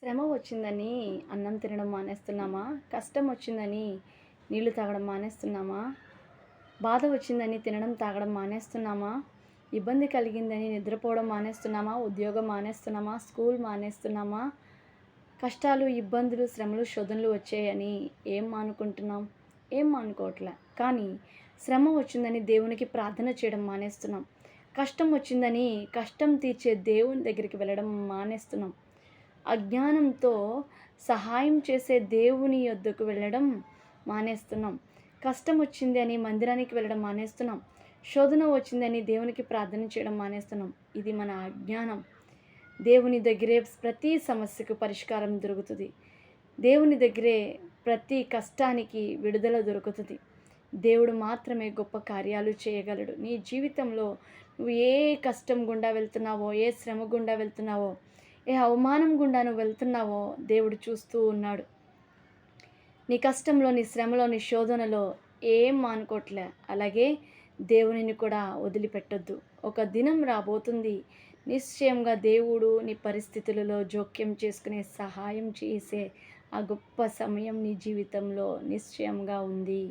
శ్రమ వచ్చిందని అన్నం తినడం మానేస్తున్నామా? కష్టం వచ్చిందని నీళ్లు తాగడం మానేస్తున్నామా? బాధ వచ్చిందని తినడం, తాగడం మానేస్తున్నామా? ఇబ్బంది కలిగిందని నిద్రపోవడం మానేస్తున్నామా? ఉద్యోగం మానేస్తున్నామా? స్కూల్ మానేస్తున్నామా? కష్టాలు, ఇబ్బందులు, శ్రమలు, శోధనలు వచ్చాయని ఏం మానుకుంటున్నాం? ఏం మానుకోవట్లే. కానీ శ్రమ వచ్చిందని దేవునికి ప్రార్థన చేయడం మానేస్తున్నాం. కష్టం వచ్చిందని కష్టం తీర్చే దేవుని దగ్గరికి వెళ్ళడం మానేస్తున్నాం. అజ్ఞానంతో సహాయం చేసే దేవుని యొద్దకు వెళ్ళడం మానేస్తున్నాం. కష్టం వచ్చింది అని మందిరానికి వెళ్ళడం మానేస్తున్నాం. శోధన వచ్చిందని దేవునికి ప్రార్థన చేయడం మానేస్తున్నాం. ఇది మన అజ్ఞానం. దేవుని దగ్గరే ప్రతి సమస్యకు పరిష్కారం దొరుకుతుంది. దేవుని దగ్గరే ప్రతి కష్టానికి విడుదల దొరుకుతుంది. దేవుడు మాత్రమే గొప్ప కార్యాలు చేయగలడు. నీ జీవితంలో నువ్వు ఏ కష్టం గుండా వెళ్తున్నావో, ఏ శ్రమ గుండా వెళ్తున్నావో, ఏ అవమానం గుండా నువ్వు వెళ్తున్నావో దేవుడు చూస్తూ ఉన్నాడు. నీ కష్టంలో, నీ శ్రమలో, నీ శోధనలో ఏం మానుకోవట్లే. అలాగే దేవునిని కూడా వదిలిపెట్టొద్దు. ఒక దినం రాబోతుంది, నిశ్చయంగా దేవుడు నీ పరిస్థితులలో జోక్యం చేసుకునే సహాయం చేసే ఆ గొప్ప సమయం నీ జీవితంలో నిశ్చయంగా ఉంది.